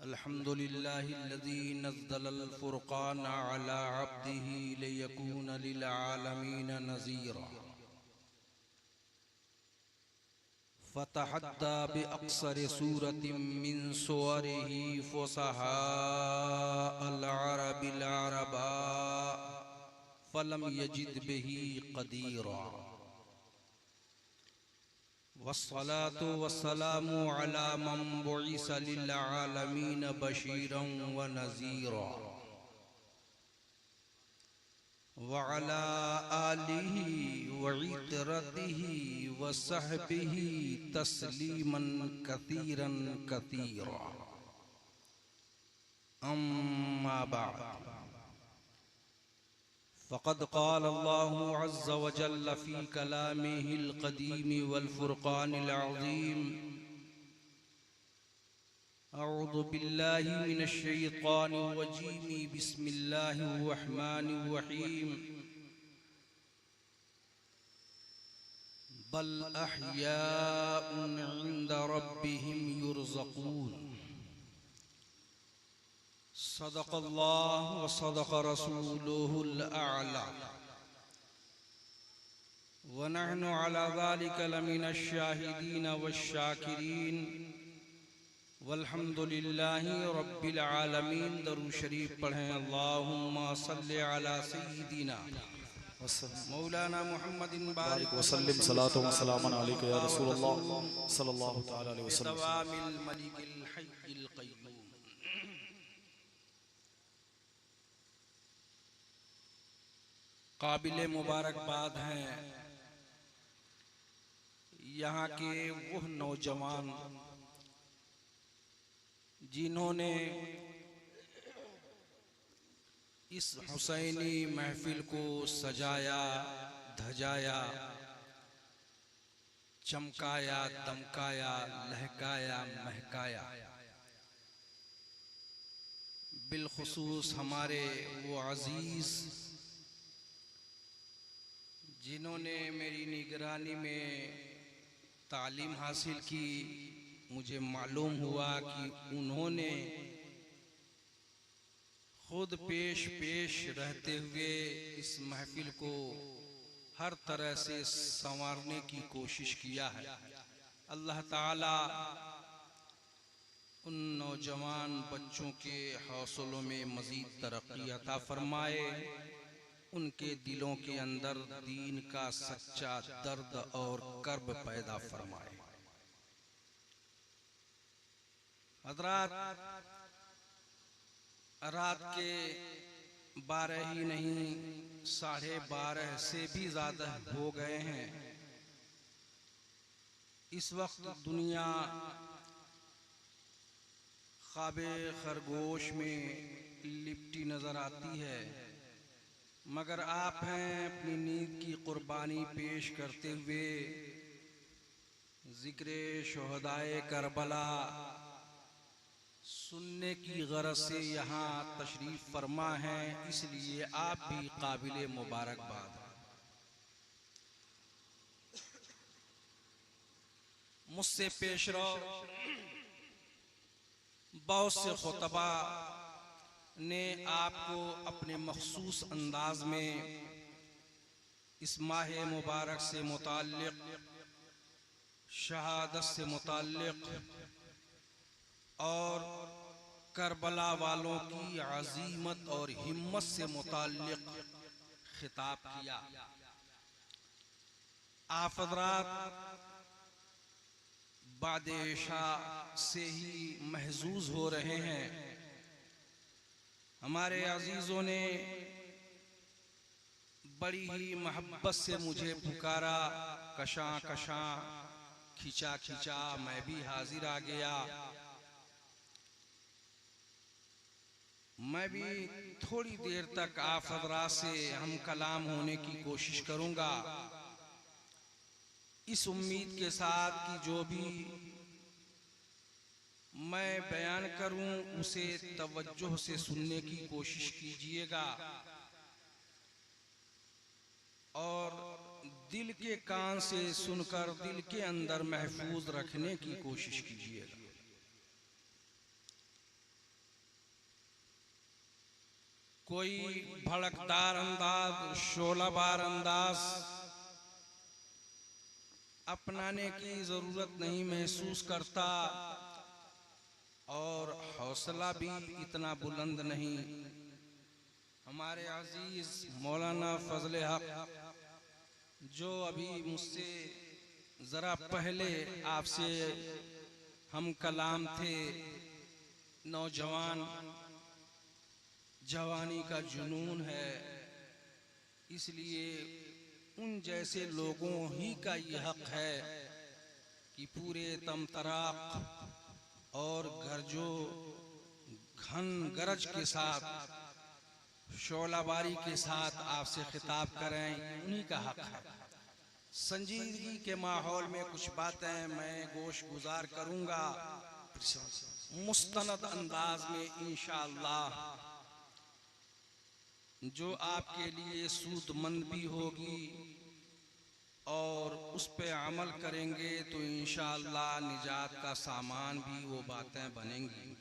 अल्हम्दुलिल्लाहिल्लज़ी नज़्ज़लल फ़ुरक़ान अला अब्दिही लियकून लिलआलमीन नज़ीरा फ़तहद्दा बिअक़्सरि सूरतिन मिन सुवरिही फ़ुसहाअल अरबिल अरबा फ़लम यजिद बिही क़दीरा वस्सलातु वस्सलामु अला मन बुइस लिल आलमीन बशीरन व नज़ीरा व अला आलिहि व इतरतिहि व सहबिहि तस्लीमन कसीरन कसीरा अम्मा बाद फ़क़द क़ाल अल्लाहु अज़्ज़ व जल्ल फ़ी कलामिहिल क़दीम वल फ़ुरक़ानिल अज़ीम अऊज़ु बिल्लाहि मिनश शैतानिर रजीम बिस्मिल्लाहिर रहमानिर रहीम बल अहयाउन इंदा रब्बिहिम युरज़क़ून सदक़ल्लाहु व सदक़ रसूलुहुल अअला व नहनु अला ज़ालिका लमिनश शाहिदीन वश्शाकिरीन वल्हम्दुलिल्लाहि रब्बिल आलमीन। दरूद शरीफ पढ़ें। अल्लाहुम्मा सल्लि अला सय्यिदिना मौलाना मुहम्मदिन बारिक वसल्लिम सलातो व सलामन अलैका या रसूलल्लाह सल्लल्लाहु तआला अलैहि वसल्लम। बिदवामिल मलिकिल हय्यिल क़य्यूम। काबिल मुबारकबाद हैं यहाँ के वह नौजवान जिन्होंने इस हुसैनी महफिल को सजाया, धजाया, चमकाया, दमकाया, लहकाया, महकाया। बिलखुसूस हमारे वो अजीज जिन्होंने मेरी निगरानी में तालीम हासिल की, मुझे मालूम हुआ कि उन्होंने खुद पेश रहते हुए इस महफिल को हर तरह से संवारने की कोशिश किया है। अल्लाह ताला उन नौजवान बच्चों के हौसलों में मज़ीद तरक्की अता फरमाए, उनके दिलों के अंदर दीन का सच्चा दर्द और कर्ब पैदा फरमाए। हज़रात, रात के 12 ही नहीं 12:30 से भी ज़्यादा हो गए हैं। इस वक्त दुनिया ख्वाबे खरगोश में लिपटी नज़र आती है, मगर आप हैं अपनी नींद की कुर्बानी पेश करते हुए ज़िक्रे शुहदाए करबला सुनने की गरज से यहाँ तशरीफ़ फरमा हैं, इसलिए आप भी काबिल मुबारकबाद हैं। मुझसे पेशरो बहुत से खुतबा ने आपको अपने मखसूस अंदाज में इस माह मुबारक से मुताल्लिक़, शहादत से मुताल्लिक़ और करबला वालों की अज़ीमत और हिम्मत से मुताल्लिक़ खिताब किया। आप हज़रात बाद इशा से ही महजूज हो रहे हैं। हमारे अजीज़ों ने बड़ी ही मोहब्बत से मुझे पुकारा, कशां कशां, खिंचा खिंचा, मैं भी हाजिर आ गया। मैं भी थोड़ी देर तक आप हज़रात से हम कलाम होने की कोशिश करूँगा, इस उम्मीद के साथ कि जो भी मैं बयान करूं उसे तवज्जो से सुनने की कोशिश कीजिएगा और दिल के कान से सुनकर दिल के अंदर महफूज रखने की कोशिश कीजिएगा। कोई भड़कदार अंदाज, शोलाबार अंदाज अपनाने की जरूरत नहीं महसूस करता और हौसला भी इतना बुलंद नहीं। हमारे अजीज मौलाना फजले हक जो अभी मुझसे जरा पहले आपसे हम कलाम थे, नौजवान, जवानी का जुनून है, इसलिए उन जैसे लोगों ही का ये हक है कि पूरे तमतराक और गरजो घन गरज के साथ, शोलाबारी के साथ आपसे खिताब करें, उन्हीं का हक है। संजीदगी के माहौल में कुछ बातें मैं गोश गुजार करूंगा मुस्तनद अंदाज में इंशाअल्लाह, जो आपके लिए सूदमंद भी होगी और उस पे अमल करेंगे तो इंशाअल्लाह निजात का सामान भी वो बातें बनेंगी।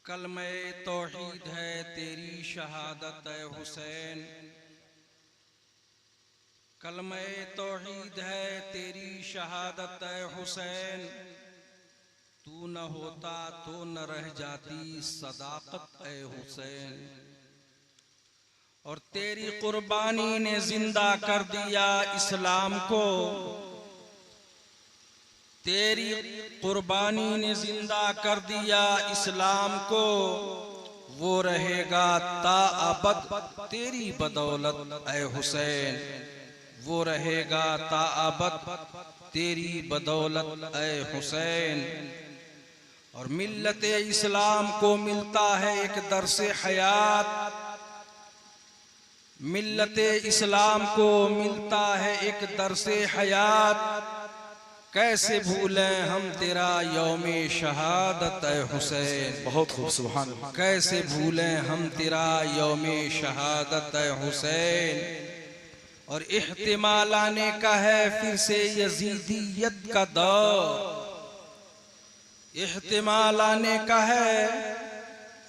कलमे तौहीद है तेरी शहादत है हुसैन, कलमे तौहीद है तेरी शहादत है हुसैन, तू न होता तो न रह जाती सदाकत है हुसैन। और तेरी कुर्बानी ने जिंदा कर दिया इस्लाम को, तेरी कुर्बानी ने जिंदा कर दिया इस्लाम को, वो रहेगा ताअबद तेरी बदौलत ऐ हुसैन, वो रहेगा ताअबद तेरी बदौलत ऐ हुसैन। और मिल्लत इस्लाम को मिलता है एक दर्से हयात, मिल्लत इस्लाम को मिलता है एक दर्से हयात, कैसे भूलें हम तेरा यौमे शहादत ऐ हुसैन। बहुत खूब, सुभान अल्लाह। कैसे भूलें हम तेरा यौमे शहादत ऐ हुसैन। और इह्तिमाल आने का है फिर से यजीदियत का दौर, इह्तिमाल आने का है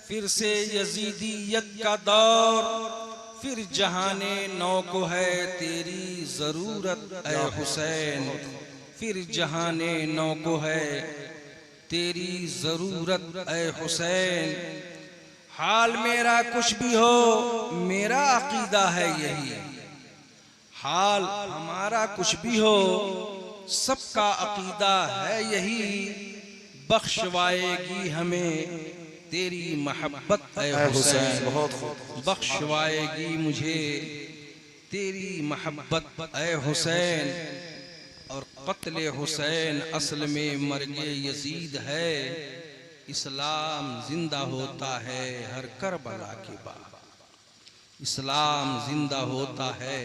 फिर से यजीदियत का दौर, फिर जहाने नौ को है तेरी जरूरत ऐ हुसैन, फिर जहाने नौ को है तेरी जरूरत ऐ हुसैन। हाल मेरा कुछ भी हो मेरा अकीदा है यही, हाल हमारा कुछ भी हो सबका अकीदा है यही, बख्शवाएगी हमें तेरी मोहब्बत ऐ हुसैन, बहुत खूब, बख्शवाएगी मुझे तेरी मोहब्बत ऐ हुसैन। और कत्ले हुसैन असल में मर्गे यजीद है, इस्लाम जिंदा होता है हर करबला के बाद, इस्लाम जिंदा होता है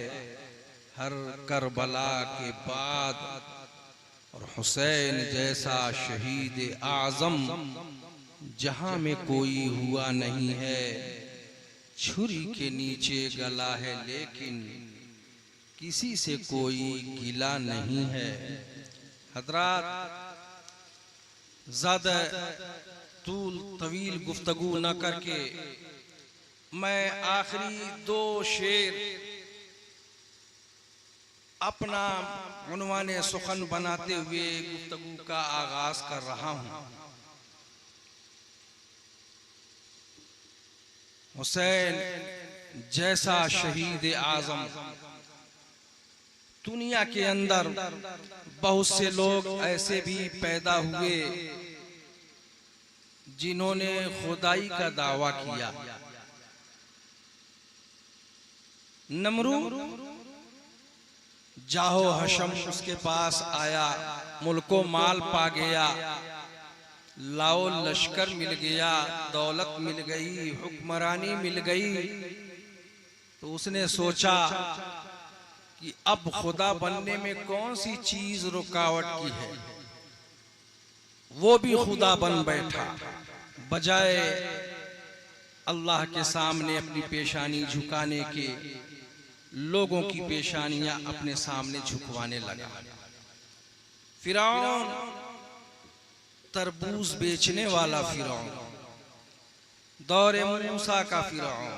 हर करबला के बाद। और हुसैन जैसा शहीद आज़म जहां में कोई हुआ नहीं है, छुरी के नीचे गला है लेकिन किसी से कोई गिला नहीं है। हजरात, ज़्यादा तूल तवील गुफ्तगू न करके मैं आखिरी दो शेर अपना उन्वाने सुखन बनाते हुए गुफ्तगू का आगाज कर रहा हूं। हुसैन जैसा शहीद आज़म दुनिया के अंदर बहुत से लोग ऐसे भी पैदा हुए जिन्होंने खुदाई का दावा किया। नमरूद जाहो हशम उसके पास आया, मुल्को माल पा गया, लाओ लश्कर मिल गया, दौलत मिल गई, हुक्मरानी मिल गई। तो उसने सोचा कि अब खुदा बनने में कौन सी चीज रुकावट की है, वो भी खुदा बन बैठा, बजाय अल्लाह के सामने अपनी पेशानी झुकाने के लोगों की पेशानियां अपने सामने झुकवाने लगा। फिरौन तरबूज बेचने वाला फिरौन, दौरे मूसा का फिरौन,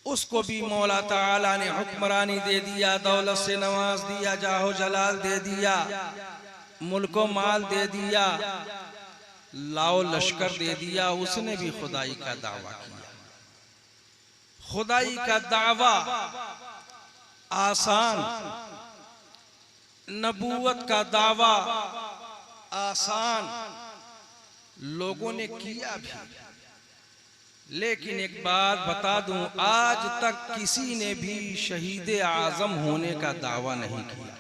उसको भी मौला ताला ने हुक्मरानी दे दिया, दौलत से नवाज दिया, जाहो जलाल दे दिया, मुल्को माल दे दिया, लाओ लश्कर दे दिया। उसने भी खुदाई का दावा किया। खुदाई का दावा आसान, नबूवत का दावा आसान, लोगों ने किया भी। लेकिन एक बात बता दूं, आज तक किसी ने भी शहीद आजम होने का दावा नहीं किया।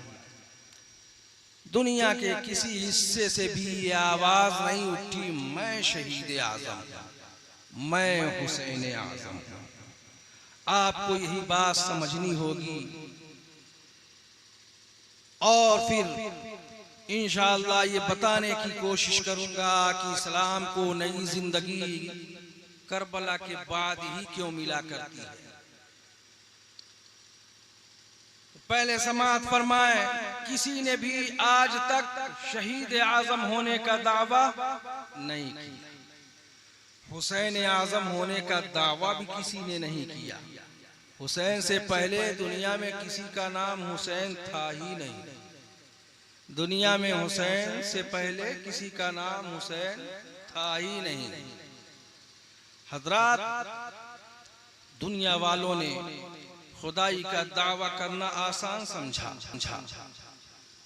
दुनिया के किसी हिस्से से भी ये आवाज नहीं उठी, मैं शहीद आजम हूं, मैं हुसैन आजम हूं। आपको यही बात समझनी होगी और फिर इंशाअल्लाह ये बताने की कोशिश करूंगा कि इस्लाम को नई जिंदगी करबला के बाद ही क्यों मिला करती है। पहले समाअत फरमाए, किसी ने भी आज तक शहीद आजम होने का दावा नहीं किया। हुसैन आजम होने का दावा भी किसी ने नहीं किया। हुसैन से पहले दुनिया में किसी का नाम हुसैन था ही नहीं। दुनिया में हुसैन से पहले किसी का नाम हुसैन था ही नहीं। हजरात, दुनिया वालों ने खुदाई का दावा करना आसान समझा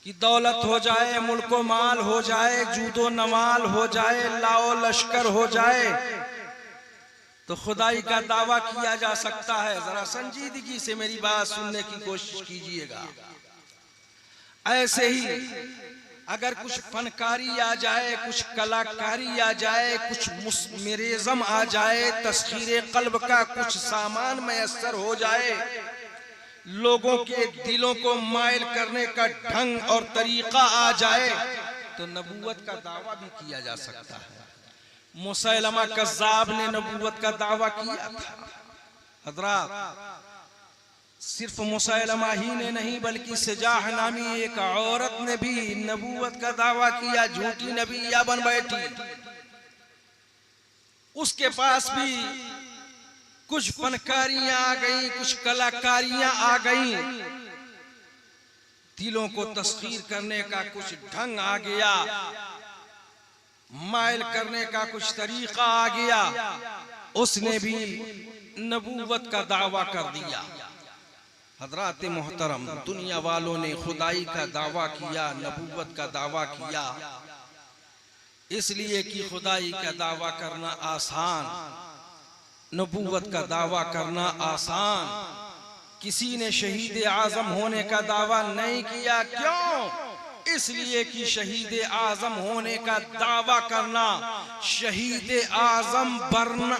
कि दौलत हो जाए, मुल्को माल हो जाए, जूदो नमाल हो जाए, लाओ लश्कर हो जाए तो खुदाई का दावा किया जा सकता है। जरा संजीदगी से मेरी बात सुनने की कोशिश कीजिएगा। ऐसे ही अगर कुछ फनकारी आ जाए, कुछ कलाकारी आ जाए, कुछ मुस्मिरिज़म आ जाए, तस्खीरे कल्ब का कुछ सामान मैसर हो जाए, लोगों के दिलों को माइल करने का ढंग और तरीका आ जाए तो नबूवत का दावा भी किया जा सकता है। मुसैलमा कज़्ज़ाब ने नबूवत का दावा किया था। हज़रात, सिर्फ मुसैलमा ही ने नहीं बल्कि सजाह नामी एक औरत ने भी नबूवत का दावा किया। झूठी नबिया बन बैठी। उसके पास भी कुछ फनकारियां आ गई, कुछ कलाकारियां आ गई, दिलों को तस्खीर करने का कुछ ढंग आ गया, माइल करने का कुछ तरीका आ गया। उसने भी नबूवत का दावा कर दिया। हजरात मोहतरम, दुनिया वालों ने खुदाई का दावा किया, नबूवत का दावा किया, इसलिए कि खुदाई का दावा करना आसान, नबूवत का दावा करना आसान। किसी ने शहीद आजम होने का दावा नहीं किया। क्यों? इसलिए कि शहीद आजम होने का दावा करना, शहीद आजम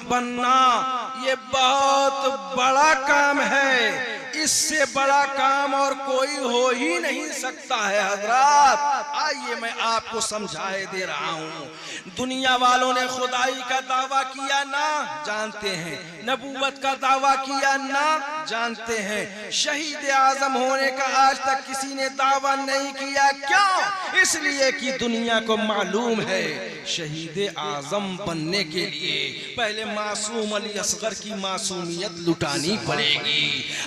बनना ये बहुत बड़ा काम है। इससे बड़ा काम और कोई हो ही नहीं सकता है। हजरात, आइए मैं आपको समझाए दे रहा हूँ। दुनिया वालों ने खुदाई का दावा किया ना, जानते हैं। नबूवत का दावा किया ना, जानते हैं। शहीद आजम होने का आज तक किसी ने दावा नहीं किया। क्यों? इसलिए कि दुनिया को मालूम है शहीद आजम बनने के लिए पहले मासूम अली असगर की मासूमियत लुटानी पड़ेगी।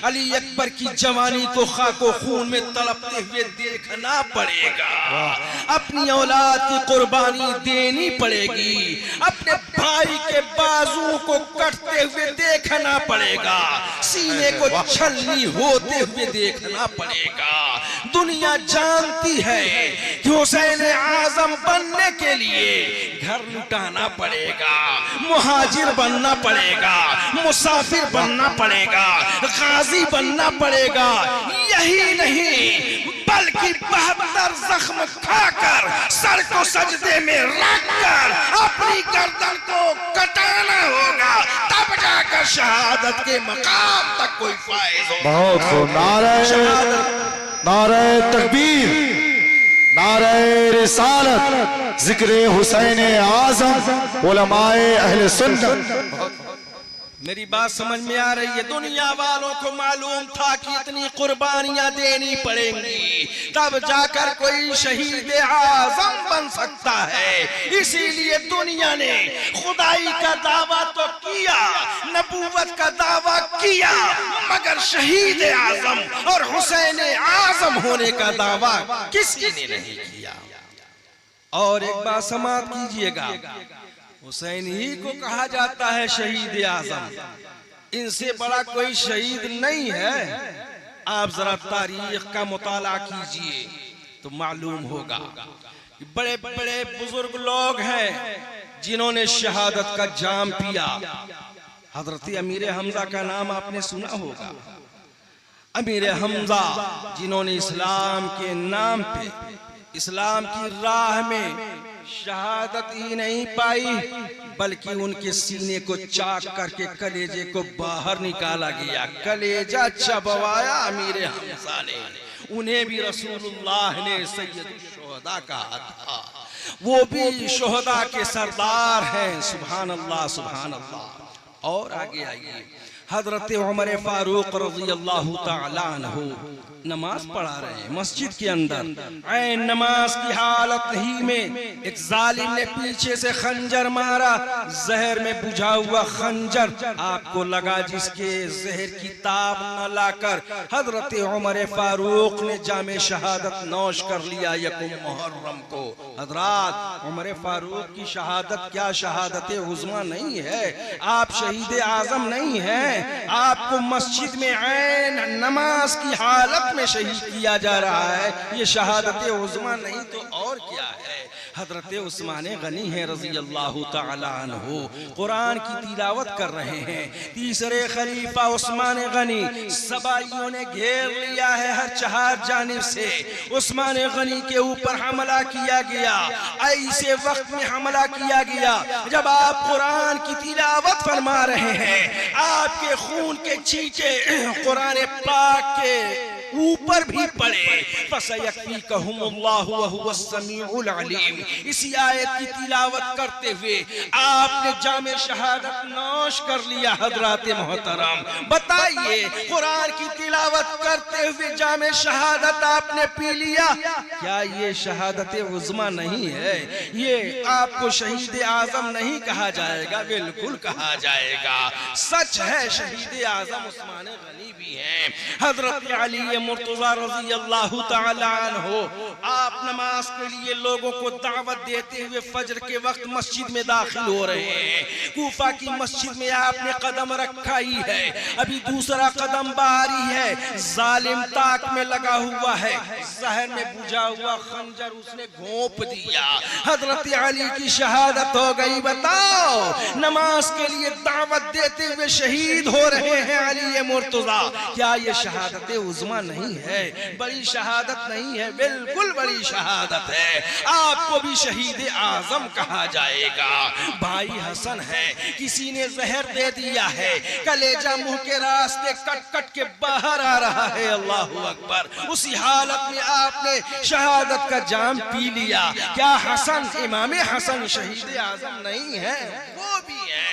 अली अकबर की जवानी को खाको खून में तड़पते हुए देखना पड़ेगा। अपनी औलाद की कुर्बानी देनी पड़ेगी। अपने भाई के बाजू को कटते हुए देखना पड़ेगा। सीने को छलनी होते हुए देखना पड़ेगा। दुनिया जानती है कि हुसैन आजम बनने के लिए घर लुटाना पड़ेगा, मुहाजिर बनना पड़ेगा, मुसाफिर बनना पड़ेगा, गाजी बनना पड़ेगा। यही नहीं बल्कि 72 जख्म खाकर सर को सजदे में रखकर अपनी गर्दन को कटाना होगा, तब जाकर शहादत के मकाम तक कोई फायदा होगा। बहुत नारे तकबीर, नारे रिसालत, जिक्र हुसैन आजम, उलमाए अहले सुन्नत। मेरी बात समझ में आ रही है? दुनिया वालों को मालूम था कि इतनी कुर्बानियां देनी पड़ेंगी तब जाकर कोई शहीद आजम बन सकता है। इसीलिए दुनिया ने खुदाई का दावा तो किया, नबूवत का दावा किया, मगर शहीद आजम और हुसैन आजम होने का दावा किसी ने नहीं किया। और एक बात समाप्त कीजिएगा, हुसैन ही को कहा जाता है शहीद आजम, इनसे बड़ा कोई शहीद नहीं है। आप जरा तारीख का मुताला कीजिए तो मालूम होगा कि बड़े बड़े बुजुर्ग लोग हैं जिन्होंने शहादत का जाम पिया। हजरत अमीर हमजा का नाम आपने सुना होगा। अमीर हमजा जिन्होंने इस्लाम के नाम पे, इस्लाम की राह में शहादत ही नहीं पाई बल्कि उनके सीने को चाक करके कलेजे को बाहर निकाला गया। कलेजा चबवाया अमीर हमजा ने। उन्हें भी रसूलुल्लाह ने सैयद शुहदा कहा था। वो भी शुहदा के सरदार हैं। सुभान अल्लाह, सुभान अल्लाह। और आगे आइए, हजरत उमर फारूक रज़ी अल्लाह तआला अन्हु नमाज पढ़ा रहे हैं मस्जिद के अंदर। ऐन नमाज की हालत ही में एक जालिम ने पीछे से खंजर मारा, जहर में बुझा हुआ खंजर। आपको लगा जिसके जहर की ताब न लाकर हजरत उमर फारूक ने जामे शहादत नौश कर लिया यकुम मुहर्रम को। हजरात, उमर फारूक की शहादत क्या शहादत उज़्मा नहीं है? आप शहीद आजम नहीं हैं। आपको मस्जिद में ऐन नमाज की हालत में शहीद किया जा रहा है। ये शहादत उज़्मा नहीं तो और क्या है? हजरत उस्मान गनी है रज़ी अल्लाह तआला अन्हु, कुरान की तिलावत कर रहे हैं। तीसरे खलीफा उस्मान गनी, सबाइयों ने घेर लिया है हर चार जानिब से। उस्मान गनी के ऊपर हमला किया गया। ऐसे वक्त में हमला किया गया जब आप कुरान की तिलावत फरमा रहे हैं। आपके खून के छींटे कुरान पाक के ऊपर भी पड़े। फसयकफीकहुमुल्लाहु वहुवस समीउल अलीम, इसी आयत की तिलावत करते हुए आपने जामे शहादत नौश कर लिया। हजरात मोहतरम, बताइए, कुरान की तिलावत करते हुए जामे शहादत आपने पी लिया, क्या ये शहादत उज़्मा नहीं है? ये आपको शहीद आजम नहीं कहा जाएगा? बिल्कुल कहा जाएगा। सच है, शहीद आजम उस्मान गनी भी हैं। हजरत अली मुर्तज़ा रज़ी अल्लाह तआला अन्हु, आप नमाज के लिए लोगों को दावत देते हुए फजर के वक्त मस्जिद में दाखिल हो रहे हैं। कूफा की मस्जिद में आपने कदम रखा ही है, अभी दूसरा कदम बारी है। जालिम ताक में लगा हुआ है, जहर में बुझा हुआ खंजर उसने घोंप दिया। हजरत अली की शहादत हो गई। बताओ, नमाज के लिए दावत देते हुए शहीद हो रहे हैं अली मुर्तज़ा, क्या ये शहादत उज़्मा नहीं है? बड़ी शहादत नहीं है? बिल्कुल बड़ी शहादत है। आपको भी शहीद आजम कहा जाएगा। भाई हसन है, किसी ने जहर दे दिया है, कलेजा मुंह के रास्ते कट कट के बाहर आ रहा है। अल्लाहु अकबर। उसी हालत में आपने शहादत का जाम पी लिया। क्या हसन, इमाम हसन शहीद आजम नहीं है? वो भी है,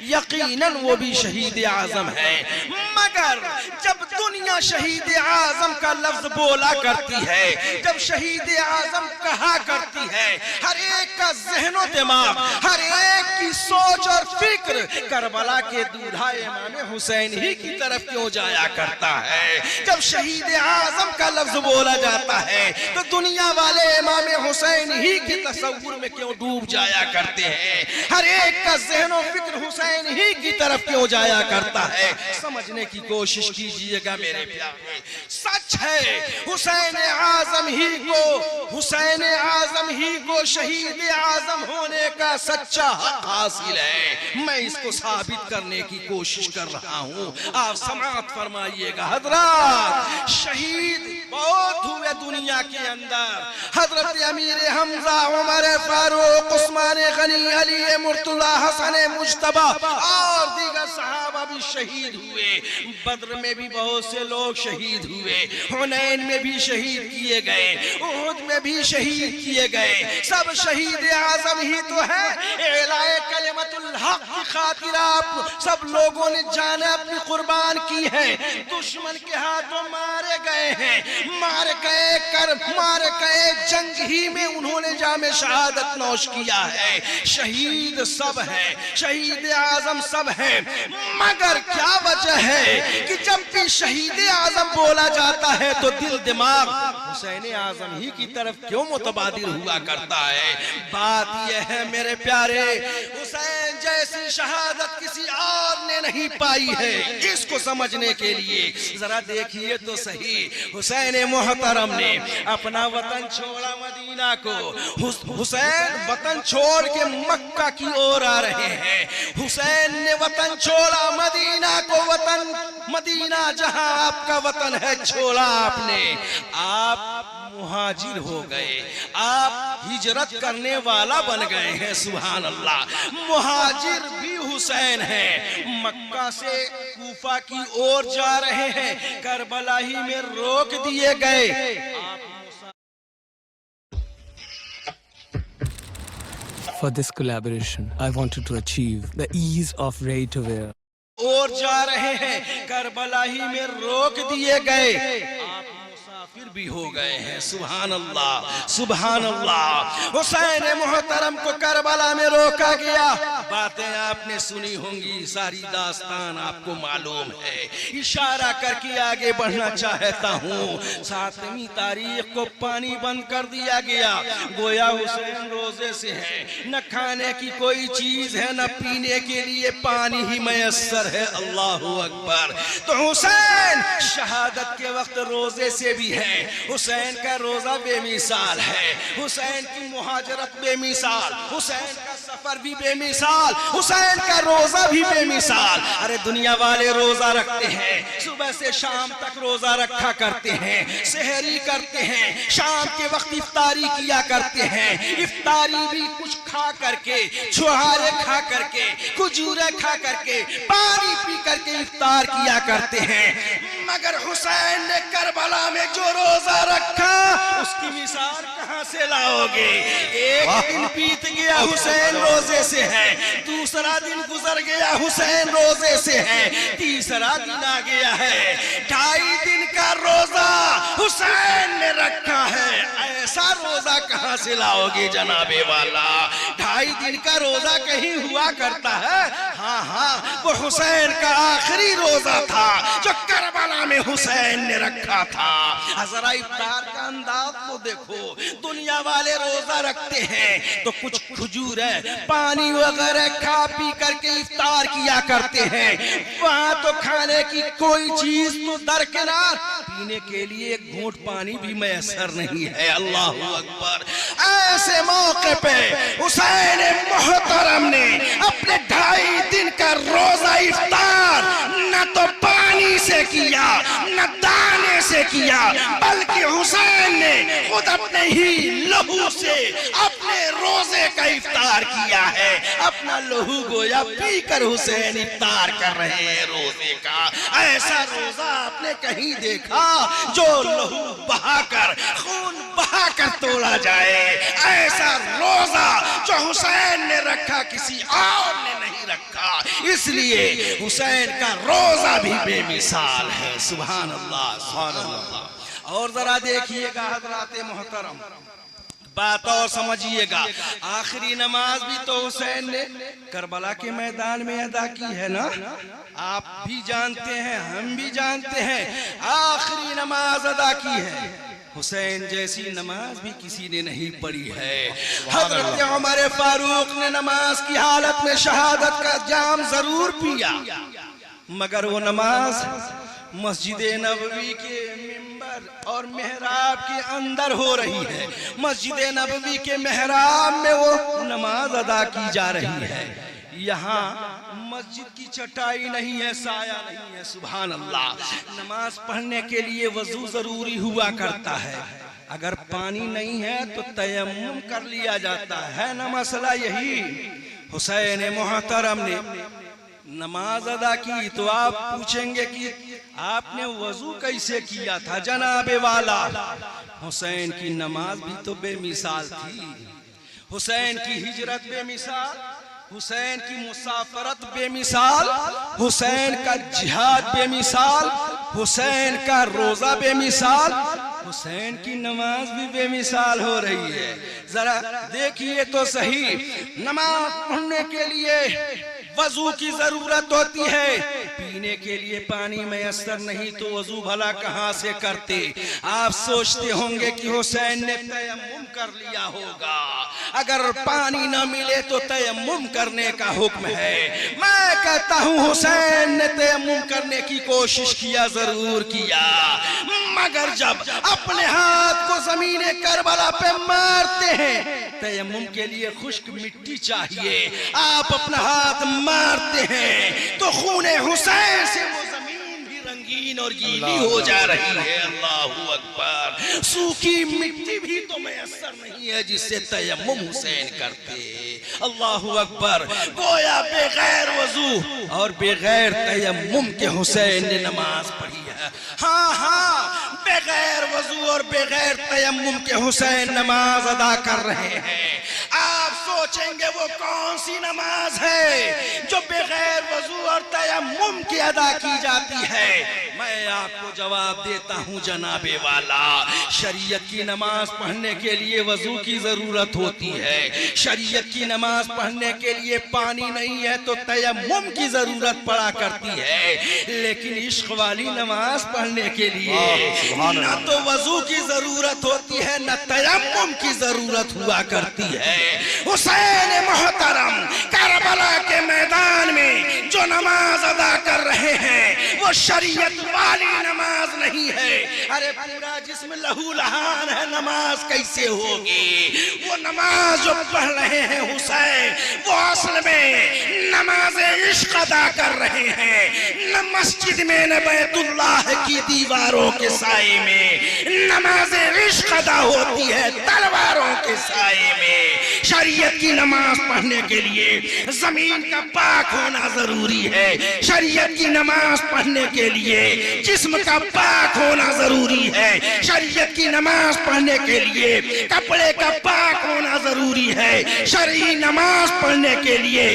यकीनन वो भी शहीद आजम है। मगर जब दुनिया शहीद आजम का लफ्ज बोला करती है, जब शहीद आजम कहा करती है, हर एक का ज़हनो दिमाग, हर एक की सोच और फिक्र करबला के दूल्हा इमाम हुसैन ही की तरफ क्यों जाया करता है? जब शहीद आजम का लफ्ज बोला जाता है तो दुनिया वाले इमाम हुसैन ही के तसव्वुर में क्यों डूब जाया करते हैं? हर एक का ज़हनो फिक्र हुसैन ही की तरफ क्यों जाया करता है? समझने की कोशिश कीजिएगा मेरे प्यारे। सच है, हुसैन आजम ही को शहीद आजम होने का सच्चा हक हासिल है। मैं इसको साबित करने की कोशिश कर रहा हूँ, आप समाअत फरमाइएगा। हजरत, शहीद बहुत हुए दुनिया के अंदर। हजरत अमीर हमजा, उमर फारूक, उस्मान गनी, अली मुर्तज़ा, हसन मुज्तबा और दीगर सहाबा भी शहीद हुए। बद्र में भी बहुत से लोग शहीद हुए, हुनैन में भी शहीद किए गए, उहुद में भी शहीद किए गए। सब शहीद आजम ही तो है। एलाए कलिमतुल हक की खातिर आप सब लोगों ने जान अपनी कुर्बान की है। दुश्मन के हाथों मारे गए हैं, मारे गए जंग ही में उन्होंने जामे शहादत नौश किया है। शहीद सब है, शहीद आजम सब है। मगर क्या वजह है कि जब भी शहीद आजम बोला जाता है तो दिल दिमाग हुसैन आजम ही की तरफ क्यों मुतबादिल हुआ करता है? बात यह है मेरे प्यारे, हुसैन जैसी शहादत किसी और ने नहीं पाई है। इसको समझने के लिए जरा देखिए तो सही, हुसैन मोहतरम ने अपना वतन छोड़ा मदीना को। हुसैन वतन छोड़ के मक्का की ओर आ रहे हैं। हुसैन ने वतन छोड़ा मदीना को, वतन मदीना जहां आपका वतन है छोड़ा आपने। आप मुहाजिर हो गए, आप हिजरत करने वाला बन गए हैं। सुभान अल्लाह। मुहाजिर भी हुसैन है। मक्का से कूफा की ओर जा रहे हैं, करबला ही में रोक दिए गए। For this collaboration, I wanted to achieve the ease of ready-to-wear. और जा रहे हैं, करबला ही में रोक दिए गए। आप मुसाफिर भी हो गए हैं। सुभान अल्लाह, सुभान अल्लाह। हुसैन मोहतरम को करबला में रोका गया। बातें आपने सुनी होंगी, सारी दास्तान आपको मालूम है। इशारा करके आगे बढ़ना चाहता हूँ। 7वीं तारीख को पानी बंद कर दिया गया। गोया हुसैन रोजे से है, न खाने की कोई चीज है, न पीने के लिए पानी ही मैसर है। अल्लाह अकबर। तो हुसैन शहादत के वक्त रोजे से भी है। हुसैन का रोजा बेमिसाल है, हुसैन की मुहाजरत बेमिसाल, हुसैन का सफर भी बेमिसाल, हुसैन का रोजा भी बेमिसाल। अरे दुनिया वाले रोजा रखते हैं, सुबह से शाम तक रोजा रखा करते हैं, सहरी करते हैं, शाम के वक्त इफ्तारी किया करते हैं। इफ्तारी भी कुछ खा करके, छुहारे खा करके, खजूरें खा करके, पानी पी करके इफ्तार किया करते हैं। मगर हुसैन ने करबला में जो रोजा रखा, उसकी मिसाल कहां से लाओगे? एक दिन बीत गया, हुसैन रोजे से है। दूसरा दिन गुजर गया, हुसैन रोजे से है। तीसरा दिन आ गया है। 2.5 दिन का रोजा हुसैन ने रखा है। ऐसा रोजा कहां से लाओगे जनाबे वाला? 2.5 दिन का रोजा कहीं हुआ करता है? हाँ हाँ, वो हुसैन का आखिरी रोजा था जो करबला में हुसैन ने रखा था। जरा इफ्तार का अंदाज तो देखो। दुनिया वाले रोजा रखते हैं तो कुछ खजूर है, पानी वगैरह खा पी करके इफ्तार किया करते हैं। वहां तो खाने की कोई चीज तो दरकिनार, पीने के लिए एक घूंट पानी भी मैसर नहीं है। अल्लाह अकबर। ऐसे मौके पे हुसैन मोहतरम ने अपने 2.5 दिन का रोजा इफ्तार न तो पानी से किया, न दाने से किया, बल्कि हुसैन ने खुद अपने ही लहू से अपने रोजे का इफ्तार किया है। अपना लहू गोया पीकर हुसैन इफ्तार कर रहे हैं रोजे का। ऐसा रोजा आपने कहीं देखा जो लहू बहाकर, खून बहाकर तोड़ा जाए? ऐसा रोजा जो हुसैन ने रखा किसी और ने नहीं रखा। इसलिए हुसैन का रोजा भी बेमिसाल है। सुभान अल्लाह, सुभान अल्लाह। और जरा देखिएगा हजराते मोहतरम, बात और समझिएगा। आखिरी नमाज भी तो हुसैन ने करबला के मैदान में अदा की है ना। आप भी जानते हैं, हम भी जानते हैं, आखिरी नमाज अदा की है। हुसैन जैसी नमाज भी किसी ने नहीं पढ़ी है। हजरत उमर फारूक ने नमाज की हालत में शहादत का जाम जरूर पिया, मगर वो नमाज मस्जिद नबवी के मिंबर और मेहराब के अंदर हो रही है। मस्जिद नबवी के मेहराब में वो नमाज अदा की जा रही है। यहाँ मस्जिद की चटाई नहीं है, साया नहीं है। सुभान अल्लाह। नमाज पढ़ने के लिए वजू जरूरी हुआ करता है। अगर पानी नहीं है तो तयम्मुम कर लिया जाता है ना। मसला यही, हुसैन मोहतरम ने नमाज अदा की तो आप पूछेंगे कि आपने वजू कैसे किया था जनाबे वाला? हुसैन की नमाज भी तो बेमिसाल थी, हुसैन की हिजरत बेमिसाल, हुसैन की मुसाफरत बेमिसाल, हुसैन का जिहाद बेमिसाल, हुसैन का रोजा बेमिसाल, हुसैन की नमाज भी बेमिसाल हो रही है। जरा देखिए तो सही, नमाज पढ़ने के लिए वजू की जरूरत होती है, पीने के लिए पानी मैसर नहीं तो वजू भला कहां से करते। आप सोचते होंगे कि हुसैन ने तयम्मुम कर लिया होगा, अगर पानी न मिले तो तयम्मुम करने का हुक्म है। मैं कहता हूं हुसैन ने तयम्मुम करने की कोशिश किया, जरूर किया, मगर जब अपने हाथ को जमीने करबला पे मारते हैं, तयम्मुम के लिए खुश्क मिट्टी चाहिए, आप अपना हाथ मारते हैं तो खूने हुसैन से वो जमीन भी रंगीन और गीली हो जा रही है। अल्लाहू अकबर। सूखी मिट्टी भी तो मैसर नहीं है जिससे तयम्मुम हुसैन करते। अल्लाहू अकबर। गोया बेगैर वजू और बेगैर तयम्मुम के हुसैन ने नमाज पढ़ी है। हाँ हाँ, बेगैर वजू और बेगैर तयम्मुम के हुसैन नमाज अदा कर रहे हैं। आप सोचेंगे वो कौन सी नमाज है जो बेगैर वजू और तयम्मुम की अदा की जाती है? मैं आपको जवाब देता हूँ जनाबे वाला, शरीयत की नमाज पढ़ने के लिए वजू की जरूरत होती है, शरीयत की नमाज पढ़ने के लिए पानी नहीं है तो तयम्मुम की जरूरत पड़ा करती है। लेकिन इश्क वाली नमाज पढ़ने के लिए न तो वजू की जरूरत होती है न तयम्मुम की जरूरत हुआ करती है। हुसैन मोहतरम करबला के मैदान में जो नमाज अदा कर रहे हैं वो शरीयत वाली नमाज नहीं है। अरे पूरा जिस्म लहू लहान है, नमाज कैसे होगी? वो नमाज जो पढ़ रहे हैं हुसैन, वो असल में नमाज इश्क अदा कर रहे हैं। न मस्जिद में न बैतुल्लाह की दीवारों के साए में नमाज इश्क अदा होती है, तलवारों के साए में। शरीयत की नमाज पढ़ने के लिए जमीन का पाक होना जरूरी है, शरीयत की नमाज पढ़ने के लिए जिस्म का पाक होना जरूरी है, शरीयत की नमाज पढ़ने के लिए कपड़े का पाक होना जरूरी है, शरई नमाज पढ़ने के लिए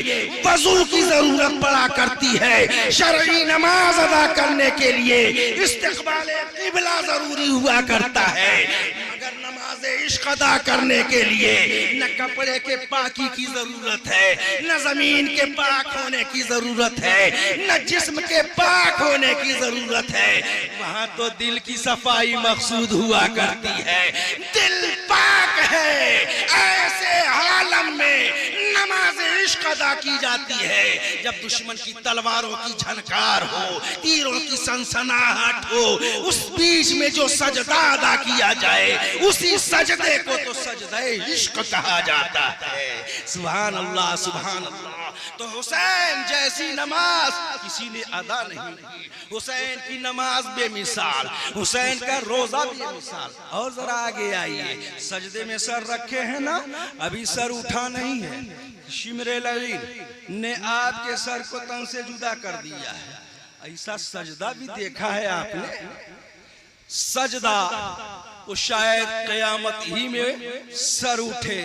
वजू की जरूरत पड़ा करती है, शरई नमाज अदा करने के लिए इस्तिक़बाल क़िबला जरूरी हुआ करता है। मगर नमाज इश्क अदा करने के लिए न कपड़े के पाकी की जरूरत है, न जमीन के पाक होने की जरूरत है, न जिस्म के पाक होने की जरूरत है, वहां तो दिल की सफाई मकसूद हुआ करती है। दिल पाक है, ऐसे आलम में नमाज इश्क अदा की जाती है जब दुश्मन की तलवारों की झनकार हो, तीरों की सनसनाहट हो, उस बीच में जो सजदा अदा किया जाए उसी सजदे को तो सजदे इश्क कहा जाता है। सुभान अल्लाह, सुभान अल्लाह। तो हुसैन जैसी नमाज किसी ने अदा नहीं की। हुसैन की नमाज बेमिसाल, हुसैन का रोजा बेमिसाल। और जरा आगे आइए, सजदे में सर रखे हैं ना, अभी सर उठा नहीं है। शिमरे लवीन ने आपके सर को तन से जुदा कर दिया है। ऐसा सजदा भी देखा है आपने? सजदा वो शायद कयामत ही में सर उठे।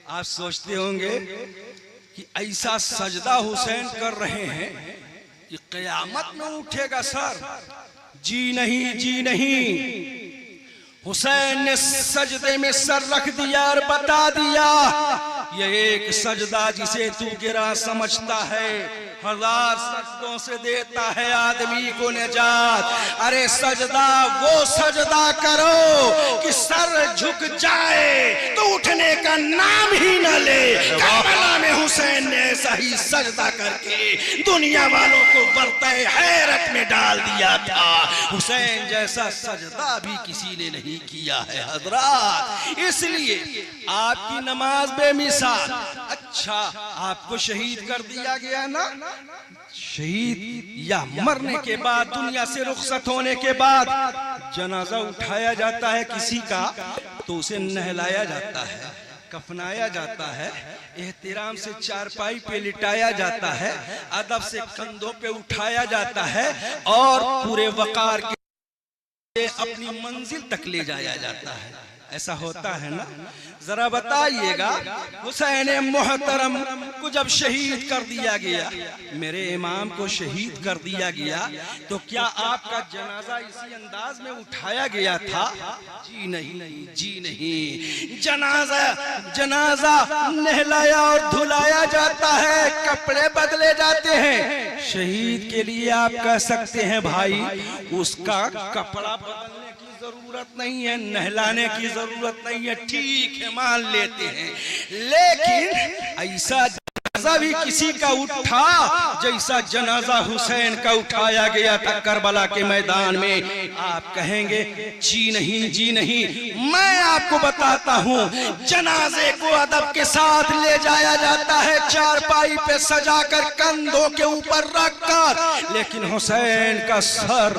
आप सोचते होंगे कि ऐसा सजदा हुसैन कर रहे हैं कि कयामत में उठेगा सर। जी नहीं, जी नहीं। हुसैन ने सजदे में सर रख दिया और बता दिया, ये एक सजदा जिसे तू गिरा समझता है, हजार सजदों से देता है आदमी को निजात। अरे सजदा वो सजदा करो कि सर झुक जाए तो उठने का नाम ही न ले। करबला में हुसैन ने ऐसा ही सजदा करके दुनिया वालों को बरताए हैरत में डाल दिया था। हुसैन जैसा सजदा भी किसी ने नहीं किया है हजरात। इसलिए आपकी नमाज बेमिसाल। अच्छा, आपको शहीद कर दिया गया ना, शहीद या मरने के बाद, दुनिया से रुखसत होने के बाद जनाजा उठाया जाता है किसी का तो उसे नहलाया जाता है, कफनाया जाता है, एहतराम से चारपाई पे लिटाया जाता है, अदब से कंधों पे उठाया जाता है और पूरे वकार के उसे अपनी मंजिल तक ले जाया जाता है। ऐसा होता है ना? जरा बताइएगा, हुसैन मोहतरम को जब शहीद कर दिया गया, मेरे इमाम को शहीद कर दिया गया, तो क्या आपका जनाजा इसी अंदाज में उठाया गया था? जी नहीं, जी नहीं। जनाजा नहलाया और धुलाया जाता है, कपड़े बदले जाते हैं। शहीद के लिए आप कह सकते हैं भाई उसका कपड़ा बदलने जरूरत नहीं है, नहलाने की जरूरत नहीं है, ठीक है मान लेते हैं। लेकिन ऐसा जनाजा भी किसी का उठा जैसा जनाजा हुसैन का उठाया गया था करबला के मैदान में, आप कहेंगे जी नहीं, जी नहीं। मैं आपको बताता हूँ, जनाजे को अदब के साथ ले जाया जाता है, चारपाई पे सजाकर कंधों के ऊपर रखकर, लेकिन हुसैन का सर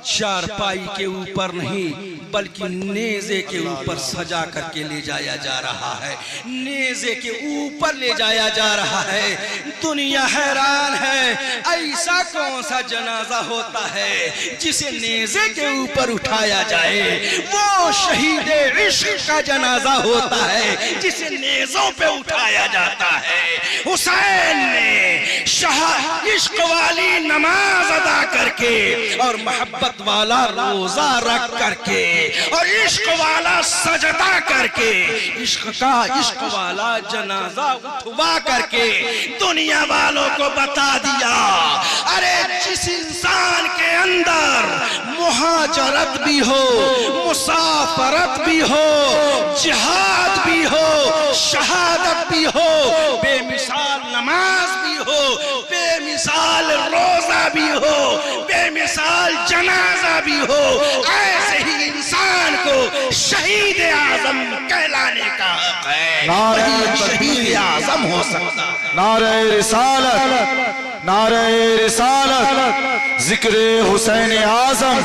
चारपाई के ऊपर नहीं बल्कि नेज़े के ऊपर सजा करके ले जाया जा रहा है, नेज़े के ऊपर ले जाया जा रहा है। दुनिया हैरान है, ऐसा कौन सा जनाजा होता है जिसे नेज़े के ऊपर उठाया जाए? वो शहीद इश्क का जनाजा होता है जिसे नेज़ों पे उठाया जाता है। हुसैन ने शाह इश्क वाली नमाज अदा करके और मोहब्बत वाला रोजा रख करके और इश्क वाला सजदा करके, इश्क वाला जनाजा उठवा करके दुनिया वालों को बता दिया, अरे जिस इंसान के अंदर मुहाजरत भी हो, मुसाफरत भी हो, जिहाद भी हो, शहादत भी हो, बेमिसाल नमाज भी हो, बेमिसाल रोजा भी हो, बेमिसाल जनाजा भी हो, ऐसे ही इंसान को शहीद आजम कहलाने का हक है। नारे शहीद आजम हो सकता है। नारे रिसालत, नारे रिसालत, जिक्रे हुसैन आजम,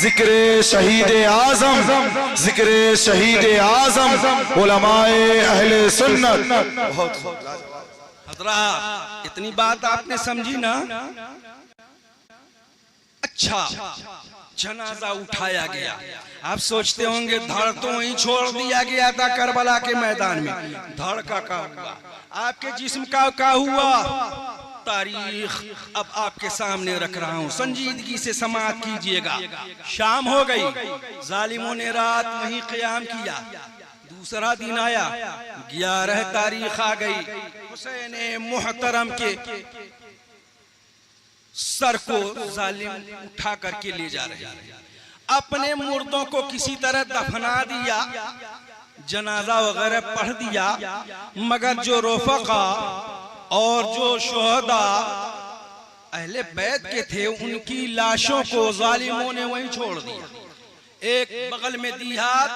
जिक्रे शहीद आजम, जिक्रे शहीद आजम, उलमाए अहले सुन्नत। हज़रात, इतनी बात आपने समझी ना? अच्छा, जनाजा उठाया गया, आप सोचते होंगे धड़ तो वहीं छोड़ दिया गया था करबला के मैदान में, धड़ का हुआ, आपके जिस्म का क्या हुआ? तारीख अब आपके सामने रख रहा हूँ, संजीदगी से समाअत कीजिएगा। शाम हो गई, जालिमों ने रात वहीं क़याम किया, दूसरा दिन आया, 11 तारीख आ गई, हुसैन मोहतरम के सर को जालिम उठा करके ले जा रहे हैं। अपने मुर्दों को किसी तरह दफना दिया, जनाजा वगैरह पढ़ दिया, मगर जो रफ़क़ा और जो शुहदा अहले बैत के थे उनकी लाशों को जालिमों ने वहीं छोड़ दिया। एक बगल में दिहात,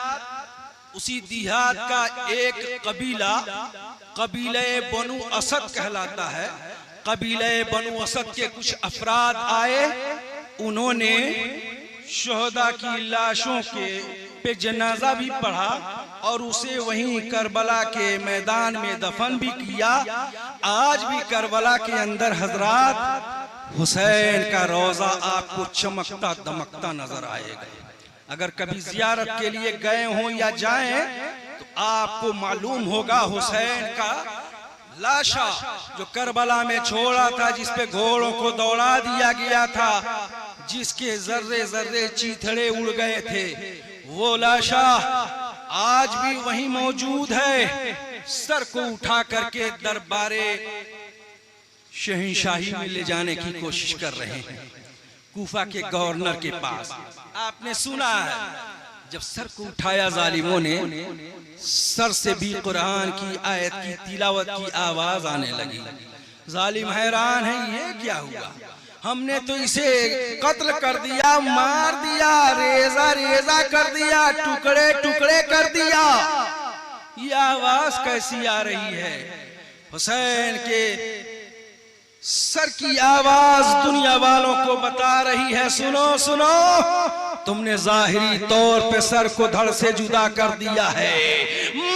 उसी दिहात का एक कबीला, कबीले बनु असद कहलाता है, कबीले बनु असद के कुछ अफराद आए, उन्होंने शुहदा की लाशों के पे जनाजा भी पढ़ा और उसे वहीं करबला के मैदान में दफन भी किया। आज भी करबला के अंदर हजरात हुसैन का रोजा आपको चमकता दमकता नजर आएगा। अगर कभी जियारत के लिए गए हों या जाएं तो आपको मालूम होगा हुसैन का लाशा जो करबला में छोड़ा था, जिस पे घोड़ों को दौड़ा दिया गया था, जिसके जर्रे जर्रे चीथड़े उड़ गए थे, वो लाशा आज भी वहीं मौजूद है। सर को उठा करके दरबारे शहंशाही में ले जाने की कोशिश कर रहे हैं, कूफा के गवर्नर के पास। आपने सुना है जब सर को उठाया जालिमों ने, सर से भी कुरान की आयत की तिलावत की आवाज आने लगी। जालिम हैरान है, ये क्या हुआ? हमने तो इसे कत्ल कर दिया, मार दिया, रेजा रेजा कर दिया, टुकड़े टुकड़े कर दिया, ये आवाज कैसी आ रही है? हुसैन के सर की आवाज दुनिया वालों को बता रही है, सुनो सुनो, तुमने जाहिरी तौर पे सर को धड़ से जुदा कर दिया है,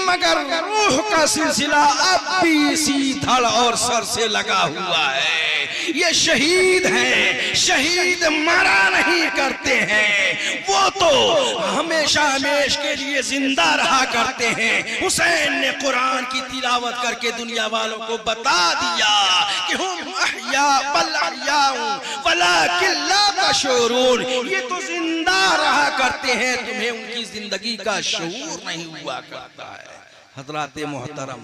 मगर रूह का सिलसिला अब भी इसी धड़ और सर से लगा हुआ है। ये शहीद हैं, शहीद मरा नहीं करते हैं, वो तो हमेशा हमेश के लिए जिंदा रहा करते हैं। हुसैन ने कुरान की तिलावत करके दुनिया वालों को बता दिया कि हुम अहया बल अहयाउ वलाकिन ला तशऊरून, ये तो जिंदा रहा करते हैं, तुम्हें उनकी जिंदगी का शऊर नहीं हुआ करता है। हजरत मोहतरम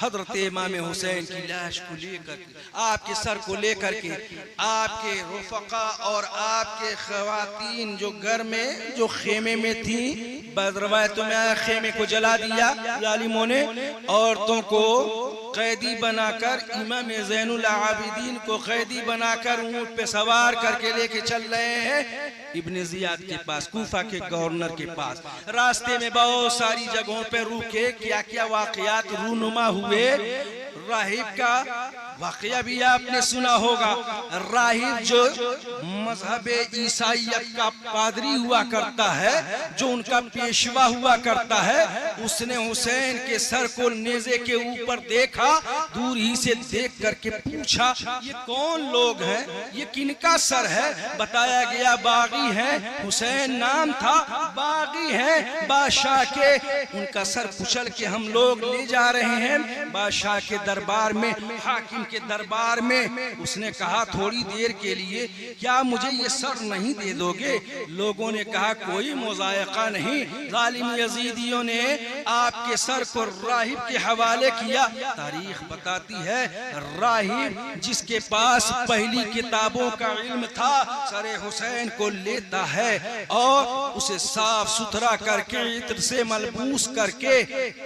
हजरत इमाम हुसैन की लाश को लेकर, आपके सर को लेकर के आपके रुफका और आपके खवातीन जो घर में जो खेमे में थी, बदरवायतों में आया खेमे को जला दिया जालिमों ने, औरतों को कैदी बनाकर, इमाम ज़ैनुल आबिदीन को कैदी बनाकर ऊंट पे सवार करके लेके चल रहे हैं इब्न ज़ियाद के पास, कूफा के गवर्नर के पास। रास्ते में बहुत सारी जगहों पे रुके, क्या क्या वाकयात रूनुमा हुए। राहिब का वाकया भी आपने सुना होगा। राहिब जो मजहब ईसाईयत का पादरी हुआ करता है, जो उनका पेशवा हुआ करता है, उसने हुसैन के सर को नेज़े के ऊपर देखा, दूर ही से देख करके पूछा ये कौन लोग हैं, ये किनका सर है। बताया गया बागी हैं, हुसैन नाम था, बागी हैं बादशाह के। उनका सर कुचल के हम लोग ले जा रहे हैं बादशाह के दरबार में, हाकिम के दरबार में। उसने कहा थोड़ी देर के लिए क्या मुझे ये सर नहीं दे दोगे? लोगों ने कहा कोई मुज़ायक़ा नहीं। ज़ालिम यज़ीदियों ने आपके सर को राहिब के हवाले किया। तारीख बताती है राहिब जिसके पास पहली किताबों का इल्म था, सरे हुसैन को लेता है और उसे साफ सुथरा करके इत्र से मलबूस करके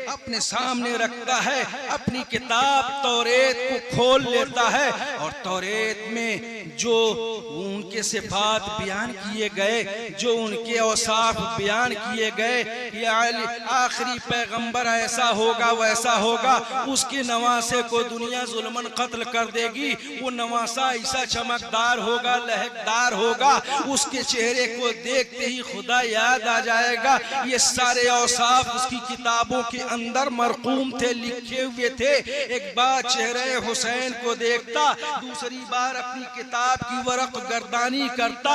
अपने सामने रखता है। अपनी किताब तौरेत को खोल लेता है और तौरेत में जो उनके सिफात बयान किए गए, जो उनके औसाफ बयान किए गए, ये आखिरी पैगंबर ऐसा होगा वैसा होगा, उसके नवासे को दुनिया जुल्मन कत्ल कर देगी, वो नवासा ऐसा चमकदार होगा, लहकदार होगा, उसके चेहरे को देखते ही खुदा याद आ जाएगा। ये सारे औसाफ उसकी किताबों के अंदर मरकूम थे, लिखे हुए थे। एक बार चेहरे हुसैन को देखता, दूसरी बार अपनी किताब की वरक गर्दानी करता,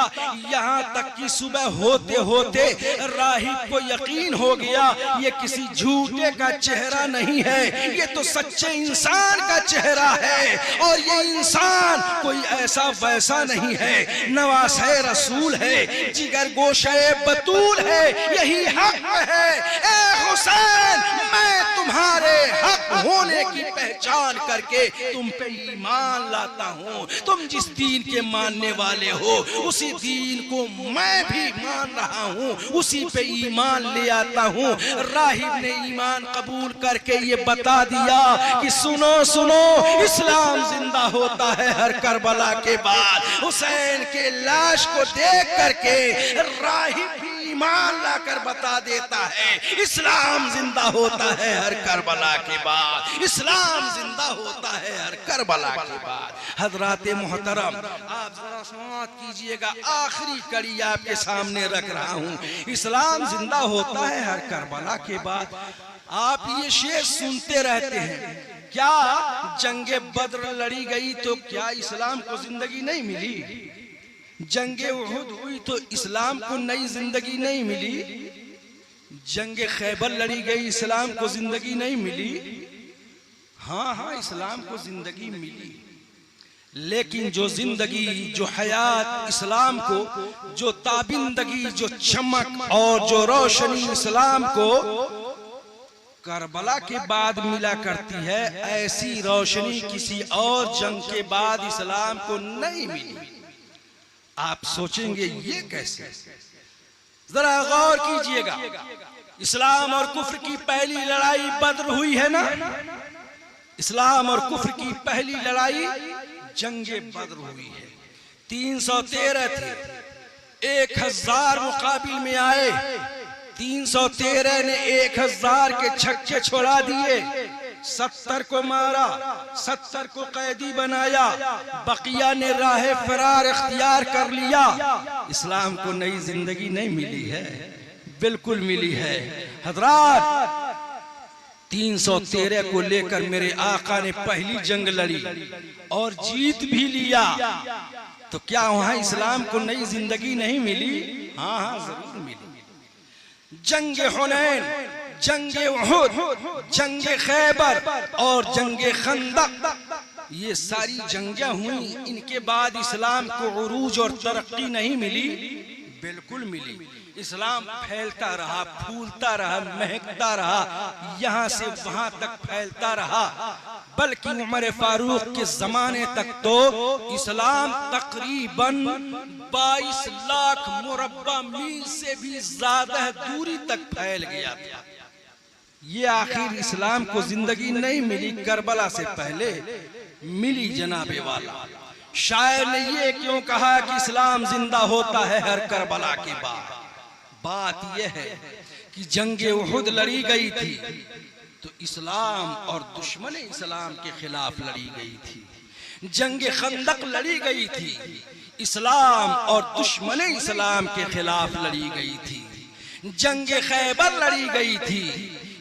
यहाँ तक कि सुबह होते होते राहिब को यकीन हो गया ये किसी झूठे का चेहरा नहीं है, ये तो सच्चे इंसान का चेहरा है। और ये इंसान कोई ऐसा वैसा नहीं है, नवासे रसूल है, जिगर गोशे बतूल है, यही हक है। ए हुसैन, मैं तुम्हारे हक होने की पहचान करके तुम पे ईमान लाता हूँ। तुम जिस दीन के मानने वाले हो उसी दीन को मैं भी मान रहा हूँ, उसी पे ईमान ले आता हूँ। राहिब ने ईमान कबूल करके ये बता दिया कि सुनो सुनो, इस्लाम जिंदा होता है हर करबला के बाद। हुसैन के लाश को देख करके राहिब ईमान लाकर बता देता है इस्लाम जिंदा होता है हर करबला के बाद, इस्लाम जिंदा होता है हर करबला के बाद। हजरात मोहतरम, आप जरा समाअत कीजिएगा, आखिरी कड़ी आपके सामने रख रहा हूँ। इस्लाम जिंदा होता है हर करबला के बाद। आप ये शेर सुनते रहते हैं, क्या जंगे बद्र लड़ी गई तो क्या इस्लाम को जिंदगी नहीं मिली? जंगे उहुद हुई तो इस्लाम को नई जिंदगी नहीं मिली? जंगे खैबर लड़ी गई, इस्लाम को जिंदगी नहीं मिली? हाँ हाँ, इस्लाम को जिंदगी मिली, लेकिन जो जिंदगी, जो हयात इस्लाम को, जो ताबिंदगी, जो चमक और जो रोशनी इस्लाम को करबला के बाद मिला करती है, ऐसी रोशनी किसी और जंग के बाद इस्लाम को नहीं मिली। आप सोचेंगे ये कैसे? जरा गौर कीजिएगा, इस्लाम और कुफ्र की पहली लड़ाई बद्र हुई है ना? इस्लाम और कुफ्र की पहली लड़ाई जंगे बद्र हुई है। 313 थे, 1000 मुकाबिल में आए। 313 ने 1000 के छक्के छोड़ा दिए, 70 को मारा, 70 को कैदी बनाया, बकिया ने राह फरार इख्तियार कर लिया। इस्लाम को नई जिंदगी नहीं मिली है, बिल्कुल मिली है। हजरात, 313 को लेकर मेरे आका ने पहली जंग लड़ी और जीत भी लिया। तो क्या वहां इस्लाम को नई जिंदगी नहीं मिली? हाँ हाँ जरूर मिली। जंगे हुनैन, जंगे उहुद, जंगे खैबर और जंगे खंदक, ये सारी जंगें हुई। इनके बाद इस्लाम को उरूज और तरक्की नहीं मिली? बिल्कुल मिली। इस्लाम फैलता रहा, फूलता रहा, महकता रहा, यहाँ से वहां तक फैलता रहा। बल्कि उमर फारूक के जमाने तक तो इस्लाम तकरीबन 22 लाख मुरब्बा मील से भी ज्यादा दूरी तक फैल गया था। ये आखिर इस्लाम को जिंदगी नहीं मिली, करबला से पहले मिली जनाबे वाला। शायर ने ये क्यों कहा कि इस्लाम जिंदा होता है हर करबला के बाद? बात यह है कि जंगे उहुद लड़ी गई थी तो इस्लाम और दुश्मन इस्लाम के खिलाफ लड़ी गई थी। जंगे खंदक लड़ी गई थी, इस्लाम और दुश्मन इस्लाम के खिलाफ लड़ी गई थी। जंगे खैबर लड़ी गई थी,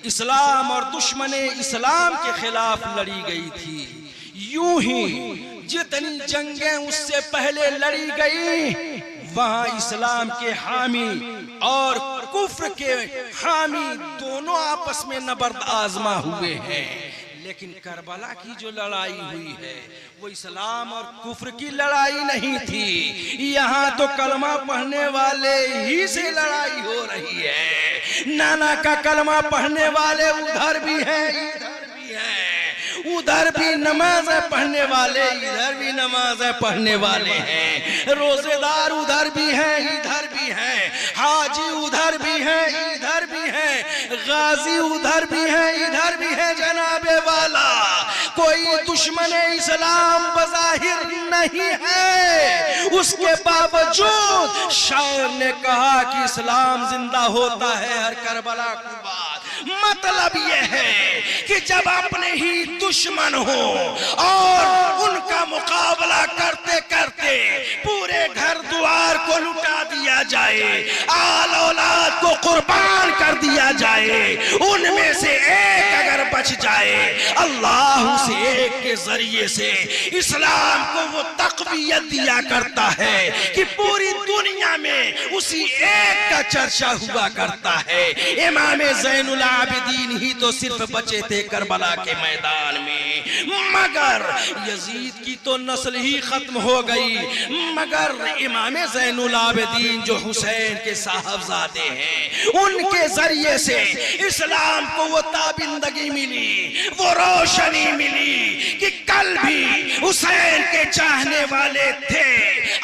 इस्लाम और दुश्मन इस्लाम के खिलाफ लड़ी गई थी। यूं ही जितनी जंगें उससे पहले लड़ी गई, वहां इस्लाम के हामी और कुफ्र के हामी दोनों आपस में नबर्द आजमा हुए हैं। लेकिन करबला की जो लड़ाई हुई है वो इस्लाम और कुफ्र की लड़ाई नहीं थी। यहाँ तो कलमा पढ़ने वाले ही से लड़ाई हो रही है। नाना का कलमा पढ़ने वाले उधर भी हैं, इधर भी हैं। उधर भी नमाज पढ़ने वाले, इधर भी नमाज पढ़ने वाले हैं। रोजेदार उधर भी हैं, इधर भी हैं। हाजी उधर भी हैं, इधर भी हैं। गाजी उधर भी हैं, इधर भी है। जनाबे वाला कोई दुश्मन इस्लाम बज़ाहिर नहीं है, उसके बावजूद शायर ने कहा कि इस्लाम जिंदा होता है हर करबला के बाद। मतलब यह है कि जब अपने ही दुश्मन हो और उनका मुकाबला करते करते पूरे घर द्वार को लुटा दिया जाए, आल औलाद को कुर्बान कर दिया जाए, उनमें से एक अगर बच जाए, अल्लाह उस एक के जरिए से इस्लाम को वो तक़वियत दिया करता है कि पूरी दुनिया में उसी एक का चर्चा हुआ करता है। इमाम ज़ैनुल आबिदीन ही तो सिर्फ बचे थे करबला के मैदान में, मगर यजीद की तो नस्ल ही खत्म हो गई। मगर इमाम ज़ैनुल आबिदीन जो हुसैन के साहबजादे हैं, उनके जरिए से इस्लाम को वो ताबिंदगी मिली, वो रोशनी मिली कि कल भी हुसैन के चाहने वाले थे,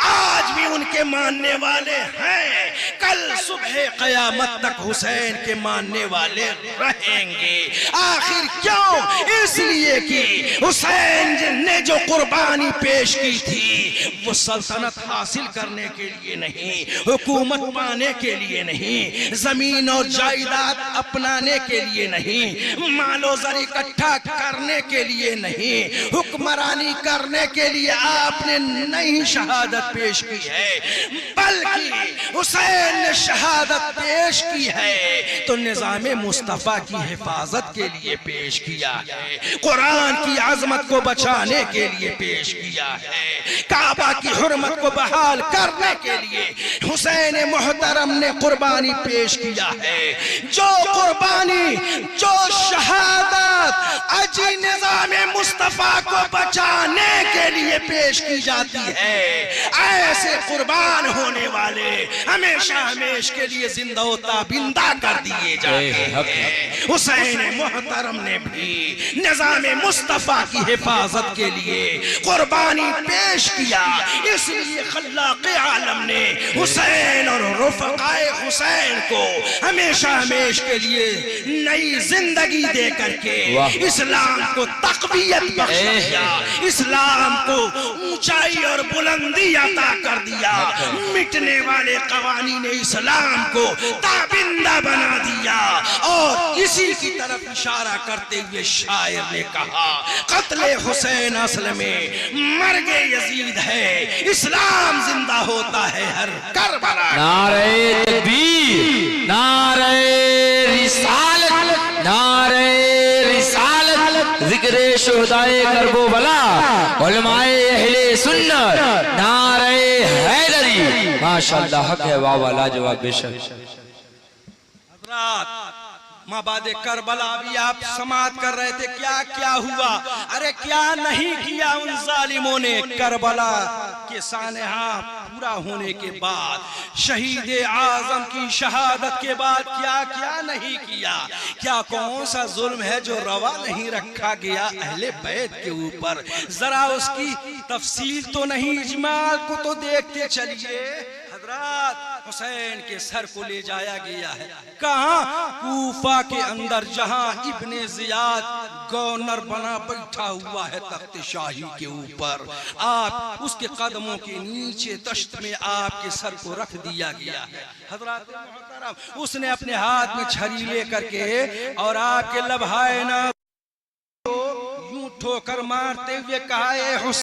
आज भी उनके मानने वाले हैं, कल सुबह क़यामत तक हुसैन के मानने वाले रहेंगे। आखिर क्यों? इसलिए कि हुसैन ने जो कुर्बानी पेश की थी वो सल्तनत हासिल करने के लिए नहीं, हुकूमत पाने के लिए नहीं, जमीन और जायदाद अपनाने के लिए नहीं, मालो ज़र इकट्ठा करने के लिए नहीं, हुक्मरानी करने के लिए आपने नहीं शहादत पेश की है, बल्कि हुसैन ने शहादत पेश की है तो निज़ामे मुस्तफ़ा की हिफाजत के लिए पेश किया है, कुरान की आज़मत को बचाने के लिए पेश किया है, काबा की हुर्मत को बहाल करने के लिए हुसैन मोहतरम ने कुर्बानी पेश किया है। जो कुर्बानी, जो शहादत अजी निज़ामे मुस्तफ़ा को बचाने के लिए पेश की जाती है, ऐसे कुर्बान होने वाले हमेशा हमेशा के लिए जिंदा ताबिंदा कर दिए जाते हैं। हुसैन मोहतरम ने भी निज़ामे मुस्तफ़ा की हिफाजत के लिए कुर्बानी पेश किया। इसलिए खल्लाक़े आलम ने हुसैन और रुफ़क़ाए हुसैन को हमेशा हमेशा के लिए नई जिंदगी दे करके इस्लाम को तक़वियत बख्श दिया, इस्लाम को ऊंचाई और बुलंदी अता कर दिया, मिटने वाले कवानीन इस्लाम को ताबिंदा बना दिया। और इसी की तरफ इशारा करते हुए शायर ने कहा, क़त्ले हुसैन असल में मर्गे यजीद है, इस्लाम जिंदा होता है हर करबला। नारे तकबीर, नारे रिसालत, नारे जिक्रे शुहदाए करबो बला उलमाए अहले सुन्नत नारे हैदरी माशाअल्लाह हक है वाह वाह लाजवाब बेशक। माबादे करबला भी आप समात कर रहे थे, क्या क्या हुआ? अरे क्या नहीं किया उन जालिमों ने। करबला के सानहा पूरा होने के बाद, शहीद आजम की शहादत के बाद क्या क्या नहीं किया। क्या कौन सा जुल्म है जो रवा नहीं रखा गया अहले बैत के ऊपर? जरा उसकी तफसील तो नहीं, इजमाल को तो देखते चलिए। हजरात, हुसैन के सर को ले जाया गया है कहाँ? कूफा के अंदर, जहां इब्ने जियाद गवर्नर बना बैठा हुआ है तख्त शाही के ऊपर। आप उसके कदमों के नीचे तश्त में आपके सर को रख दिया गया है। हजरात मोहतरम, उसने अपने हाथ में छड़ी लेकर के और आपके लबहाए ना यूं ठोकर मारते हुए कहा,